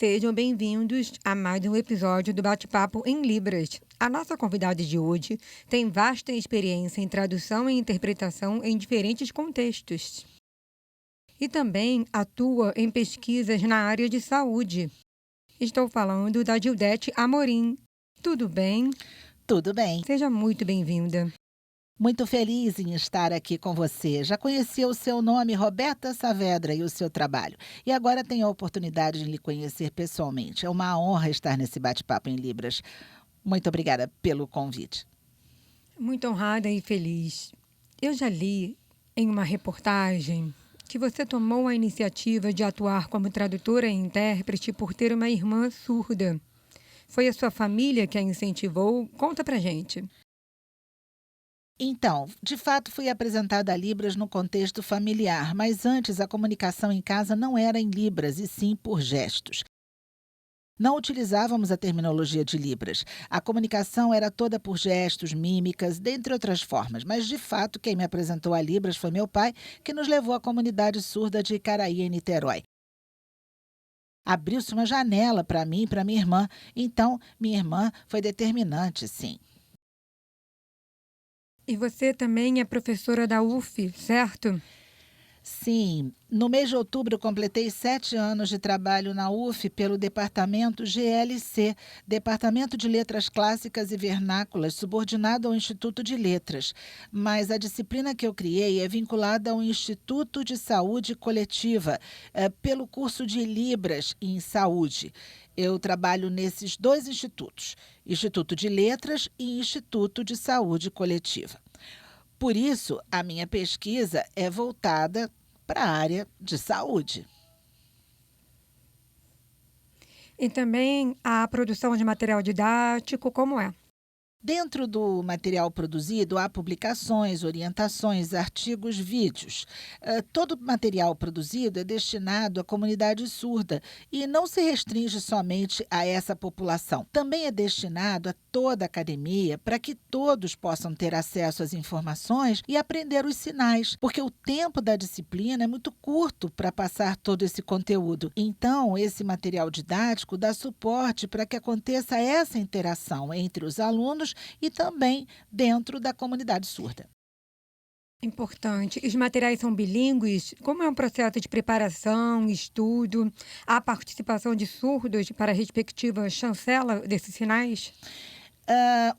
Sejam bem-vindos a mais um episódio do Bate-Papo em Libras. A nossa convidada de hoje tem vasta experiência em tradução e interpretação em diferentes contextos. E também atua em pesquisas na área de saúde. Estou falando da Gildete Amorim. Tudo bem? Tudo bem. Seja muito bem-vinda. Muito feliz em estar aqui com você. Já conhecia o seu nome, Roberta Saavedra, e o seu trabalho. E agora tenho a oportunidade de lhe conhecer pessoalmente. É uma honra estar nesse bate-papo em Libras. Muito obrigada pelo convite. Muito honrada e feliz. Eu já li em uma reportagem que você tomou a iniciativa de atuar como tradutora e intérprete por ter uma irmã surda. Foi a sua família que a incentivou? Conta pra gente. Então, de fato, fui apresentada a Libras no contexto familiar, mas antes a comunicação em casa não era em Libras, e sim por gestos. Não utilizávamos a terminologia de Libras. A comunicação era toda por gestos, mímicas, dentre outras formas. Mas, de fato, quem me apresentou a Libras foi meu pai, que nos levou à comunidade surda de Icaraí, em Niterói. Abriu-se uma janela para mim e para minha irmã. Então, minha irmã foi determinante, sim. E você também é professora da UF, certo? Sim, no mês de outubro completei 7 anos de trabalho na UF pelo departamento GLC, Departamento de Letras Clássicas e Vernáculas, subordinado ao Instituto de Letras. Mas a disciplina que eu criei é vinculada ao Instituto de Saúde Coletiva, pelo curso de Libras em Saúde. Eu trabalho nesses dois institutos, Instituto de Letras e Instituto de Saúde Coletiva. Por isso, a minha pesquisa é voltada para a área de saúde. E também a produção de material didático, como é? Dentro do material produzido, há publicações, orientações, artigos, vídeos. Todo material produzido é destinado à comunidade surda e não se restringe somente a essa população. Também é destinado a toda a academia para que todos possam ter acesso às informações e aprender os sinais, porque o tempo da disciplina é muito curto para passar todo esse conteúdo. Então, esse material didático dá suporte para que aconteça essa interação entre os alunos e também dentro da comunidade surda. Importante. Os materiais são bilíngues? Como é um processo de preparação, estudo? Há participação de surdos para a respectiva chancela desses sinais?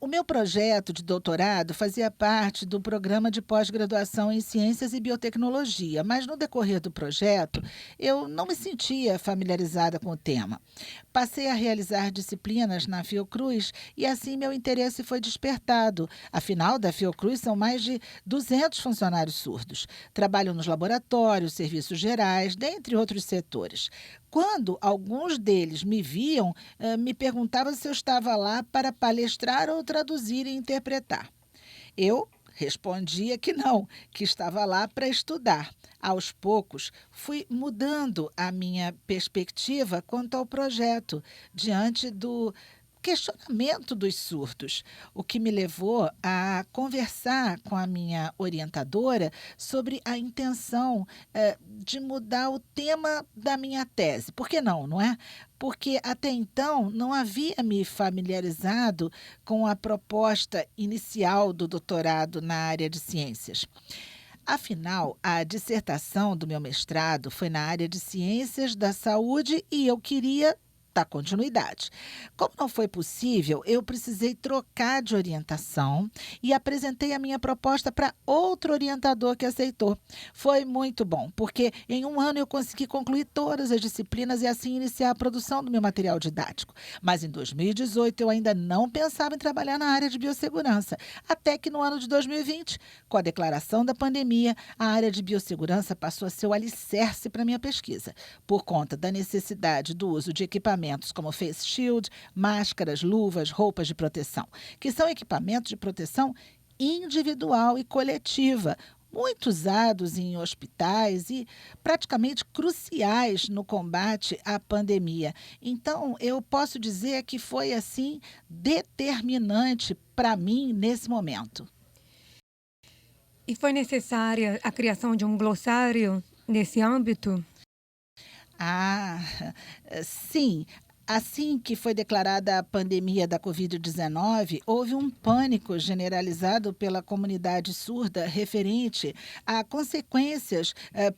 O meu projeto de doutorado fazia parte do programa de pós-graduação em Ciências e Biotecnologia, mas no decorrer do projeto eu não me sentia familiarizada com o tema. Passei a realizar disciplinas na Fiocruz e assim meu interesse foi despertado. Afinal, da Fiocruz são mais de 200 funcionários surdos. Trabalham nos laboratórios, serviços gerais, dentre outros setores. Quando alguns deles me viam, me perguntavam se eu estava lá para palestrar ou traduzir e interpretar. Eu respondia que não, que estava lá para estudar. Aos poucos, fui mudando a minha perspectiva quanto ao projeto, diante do questionamento dos surdos, o que me levou a conversar com a minha orientadora sobre a intenção de mudar o tema da minha tese. Por que não, não é? Porque até então não havia me familiarizado com a proposta inicial do doutorado na área de ciências. Afinal, a dissertação do meu mestrado foi na área de ciências da saúde e eu queria dar continuidade. Como não foi possível, eu precisei trocar de orientação e apresentei a minha proposta para outro orientador que aceitou. Foi muito bom, porque em um ano eu consegui concluir todas as disciplinas e assim iniciar a produção do meu material didático. Mas em 2018 eu ainda não pensava em trabalhar na área de biossegurança, até que no ano de 2020, com a declaração da pandemia, a área de biossegurança passou a ser o alicerce para minha pesquisa, por conta da necessidade do uso de equipamentos como face shield, máscaras, luvas, roupas de proteção, que são equipamentos de proteção individual e coletiva, muito usados em hospitais e praticamente cruciais no combate à pandemia. Então, eu posso dizer que foi assim determinante para mim nesse momento. E foi necessária a criação de um glossário nesse âmbito? Ah, sim. Assim que foi declarada a pandemia da Covid-19, houve um pânico generalizado pela comunidade surda referente a consequências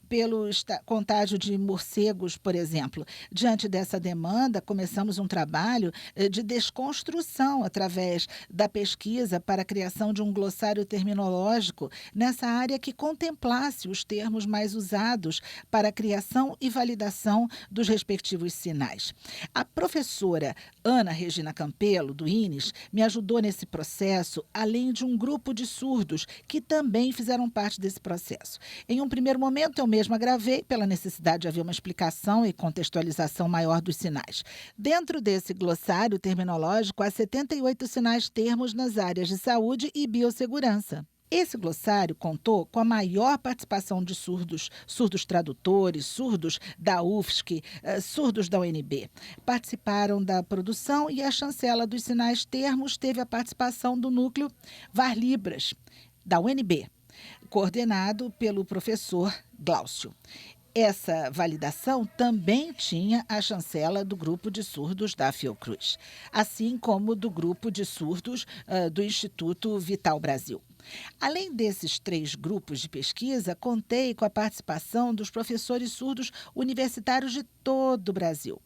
pelo contágio de morcegos, por exemplo. Diante dessa demanda, começamos um trabalho de desconstrução através da pesquisa para a criação de um glossário terminológico nessa área que contemplasse os termos mais usados para a criação e validação dos respectivos sinais. A professora Ana Regina Campelo, do INES, me ajudou nesse processo, além de um grupo de surdos que também fizeram parte desse processo. Em um primeiro momento, eu mesma gravei, pela necessidade de haver uma explicação e contextualização maior dos sinais. Dentro desse glossário terminológico, há 78 sinais termos nas áreas de saúde e biossegurança. Esse glossário contou com a maior participação de surdos, surdos tradutores, surdos da UFSC, surdos da UNB. Participaram da produção e a chancela dos sinais termos teve a participação do núcleo VAR Libras, da UNB, coordenado pelo professor Glaucio. Essa validação também tinha a chancela do grupo de surdos da Fiocruz, assim como do grupo de surdos do Instituto Vital Brasil. Além desses 3 grupos de pesquisa, contei com a participação dos professores surdos universitários de todo o Brasil.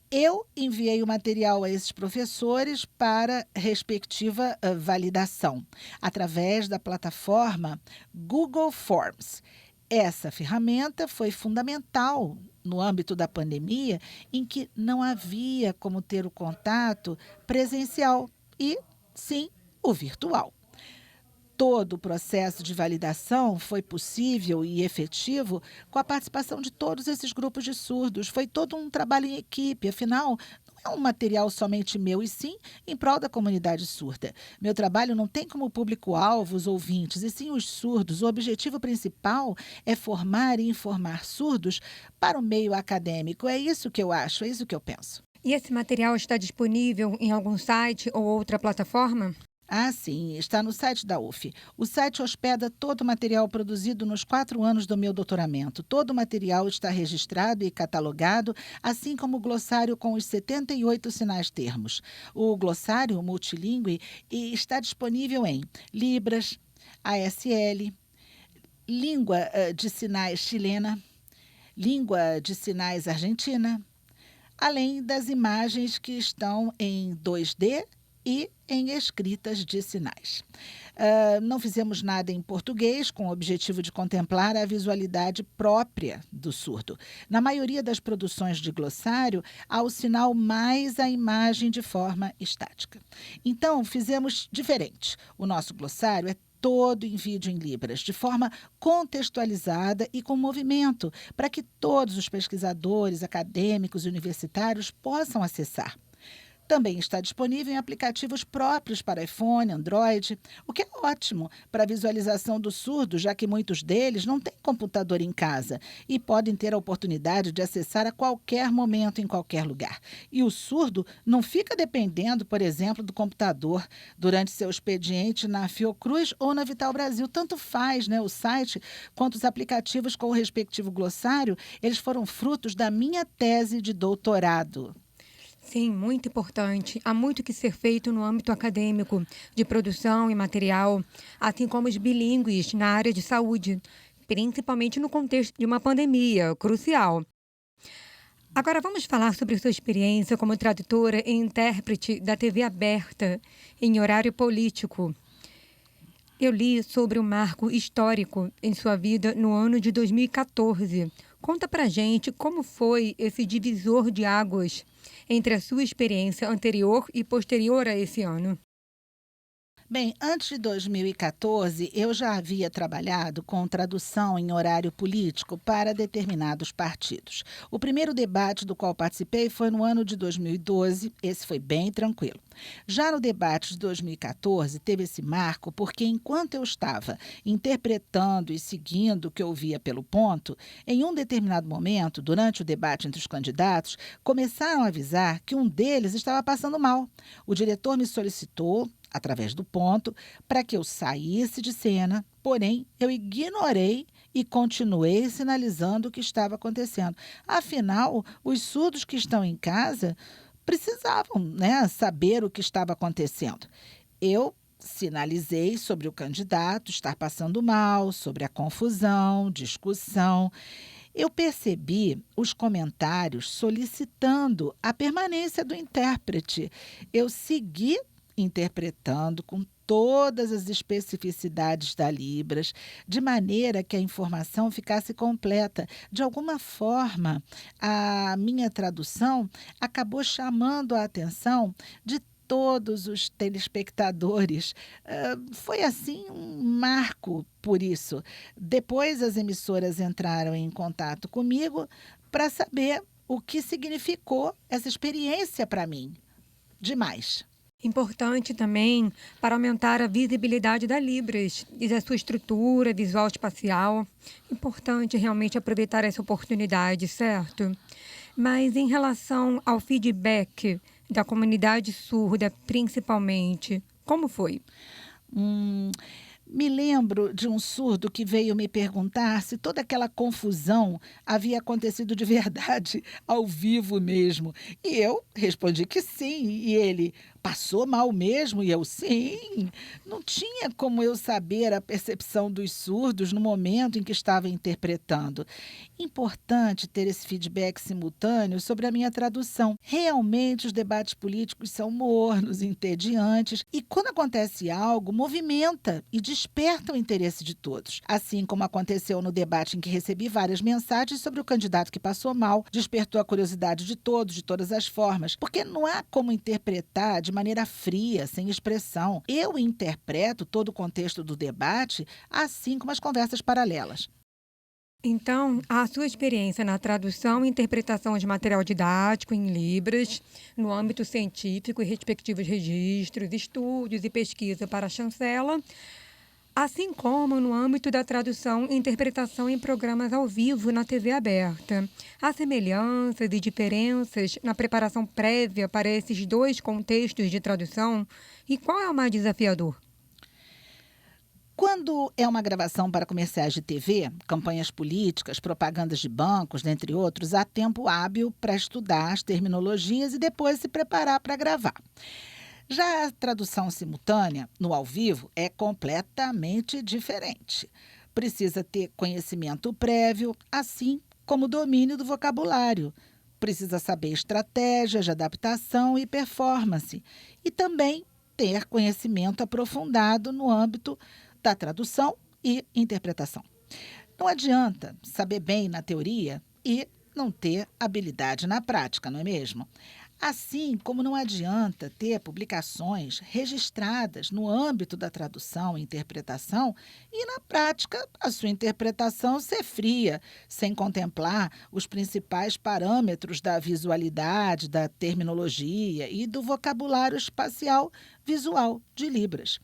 Eu enviei o material a esses professores para respectiva validação, através da plataforma Google Forms. Essa ferramenta foi fundamental no âmbito da pandemia, em que não havia como ter o contato presencial e, sim, o virtual. Todo o processo de validação foi possível e efetivo com a participação de todos esses grupos de surdos. Foi todo um trabalho em equipe, afinal, não é um material somente meu, e sim em prol da comunidade surda. Meu trabalho não tem como público-alvo os ouvintes, e sim os surdos. O objetivo principal é formar e informar surdos para o meio acadêmico. É isso que eu acho, é isso que eu penso. E esse material está disponível em algum site ou outra plataforma? Ah, sim, está no site da UF. O site hospeda todo o material produzido nos 4 anos do meu doutoramento. Todo o material está registrado e catalogado, assim como o glossário com os 78 sinais termos. O glossário multilingüe está disponível em Libras, ASL, língua de sinais chilena, língua de sinais argentina, além das imagens que estão em 2D e em escritas de sinais. Não fizemos nada em português com o objetivo de contemplar a visualidade própria do surdo. Na maioria das produções de glossário, há o sinal mais a imagem de forma estática. Então, fizemos diferente. O nosso glossário é todo em vídeo em Libras, de forma contextualizada e com movimento, para que todos os pesquisadores, acadêmicos e universitários possam acessar. Também está disponível em aplicativos próprios para iPhone, Android, o que é ótimo para a visualização do surdo, já que muitos deles não têm computador em casa e podem ter a oportunidade de acessar a qualquer momento, em qualquer lugar. E o surdo não fica dependendo, por exemplo, do computador durante seu expediente na Fiocruz ou na Vital Brasil. Tanto faz, né? O site quanto os aplicativos com o respectivo glossário, eles foram frutos da minha tese de doutorado. Sim, muito importante. Há muito que ser feito no âmbito acadêmico, de produção e material, assim como os bilíngues na área de saúde, principalmente no contexto de uma pandemia, crucial. Agora vamos falar sobre sua experiência como tradutora e intérprete da TV aberta em horário político. Eu li sobre um marco histórico em sua vida no ano de 2014. Conta pra gente como foi esse divisor de águas entre a sua experiência anterior e posterior a esse ano. Bem, antes de 2014, eu já havia trabalhado com tradução em horário político para determinados partidos. O primeiro debate do qual participei foi no ano de 2012, esse foi bem tranquilo. Já no debate de 2014, teve esse marco porque, enquanto eu estava interpretando e seguindo o que eu via pelo ponto, em um determinado momento, durante o debate entre os candidatos, começaram a avisar que um deles estava passando mal. O diretor me solicitou, através do ponto, para que eu saísse de cena, porém eu ignorei e continuei sinalizando o que estava acontecendo. Afinal, os surdos que estão em casa precisavam, né, saber o que estava acontecendo. Eu sinalizei sobre o candidato estar passando mal, sobre a confusão, discussão. Eu percebi os comentários solicitando a permanência do intérprete. Eu segui interpretando com todas as especificidades da Libras, de maneira que a informação ficasse completa. De alguma forma, a minha tradução acabou chamando a atenção de todos os telespectadores. Foi assim um marco por isso. Depois as emissoras entraram em contato comigo para saber o que significou essa experiência para mim. Demais. Importante também para aumentar a visibilidade da Libras e da sua estrutura visual espacial. Importante realmente aproveitar essa oportunidade, certo? Mas em relação ao feedback da comunidade surda, principalmente, como foi? Hum, Me lembro de um surdo que veio me perguntar se toda aquela confusão havia acontecido de verdade, ao vivo mesmo. E eu respondi que sim. E ele, passou mal mesmo? E eu, sim. Não tinha como eu saber a percepção dos surdos no momento em que estava interpretando. Importante ter esse feedback simultâneo sobre a minha tradução. Realmente os debates políticos são mornos, entediantes, e quando acontece algo, movimenta e desperta o interesse de todos. Assim como aconteceu no debate em que recebi várias mensagens sobre o candidato que passou mal, despertou a curiosidade de todos, de todas as formas, porque não há como interpretar de maneira fria, sem expressão. Eu interpreto todo o contexto do debate, assim como as conversas paralelas. Então, a sua experiência na tradução e interpretação de material didático em Libras, no âmbito científico e respectivos registros, estudos e pesquisa para a chancela, assim como no âmbito da tradução e interpretação em programas ao vivo na TV aberta. Há semelhanças e diferenças na preparação prévia para esses dois contextos de tradução? E qual é o mais desafiador? Quando é uma gravação para comerciais de TV, campanhas políticas, propagandas de bancos, dentre outros, há tempo hábil para estudar as terminologias e depois se preparar para gravar. Já a tradução simultânea, no ao vivo, é completamente diferente. Precisa ter conhecimento prévio, assim como domínio do vocabulário. Precisa saber estratégias de adaptação e performance. E também ter conhecimento aprofundado no âmbito da tradução e interpretação. Não adianta saber bem na teoria e não ter habilidade na prática, não é mesmo? Assim como não adianta ter publicações registradas no âmbito da tradução e interpretação e, na prática, a sua interpretação ser fria, sem contemplar os principais parâmetros da visualidade, da terminologia e do vocabulário espacial visual de Libras.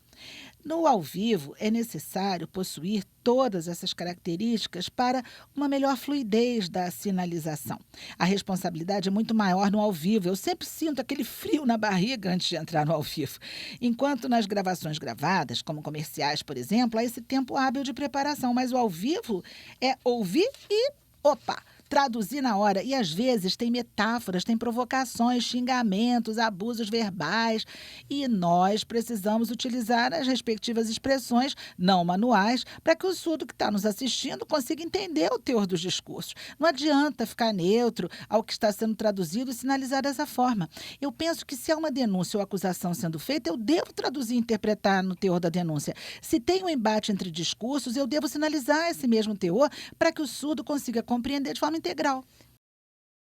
No ao vivo, é necessário possuir todas essas características para uma melhor fluidez da sinalização. A responsabilidade é muito maior no ao vivo. Eu sempre sinto aquele frio na barriga antes de entrar no ao vivo. Enquanto nas gravações gravadas, como comerciais, por exemplo, há esse tempo hábil de preparação, mas o ao vivo é ouvir e, opa, traduzir na hora. E às vezes tem metáforas, tem provocações, xingamentos, abusos verbais. E nós precisamos utilizar as respectivas expressões não manuais para que o surdo que está nos assistindo consiga entender o teor dos discursos. Não adianta ficar neutro ao que está sendo traduzido e sinalizar dessa forma. Eu penso que se há uma denúncia ou acusação sendo feita, eu devo traduzir e interpretar no teor da denúncia. Se tem um embate entre discursos, eu devo sinalizar esse mesmo teor para que o surdo consiga compreender de forma integral.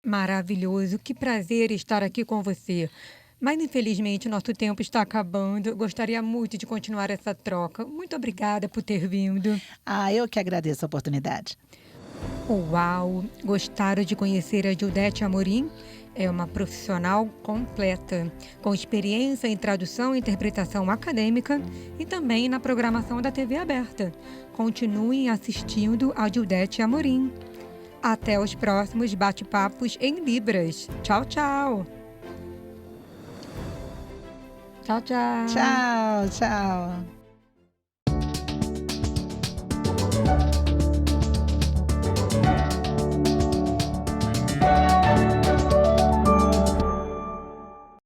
Maravilhoso, que prazer estar aqui com você. Mas infelizmente o nosso tempo está acabando. Eu gostaria muito de continuar essa troca. Muito obrigada por ter vindo. Eu que agradeço a oportunidade. Uau! Gostaram de conhecer a Gildete Amorim? É uma profissional completa, com experiência em tradução e interpretação acadêmica e também na programação da TV aberta. Continuem assistindo a Gildete Amorim. Até os próximos bate-papos em Libras. Tchau, tchau. Tchau, tchau. Tchau, tchau.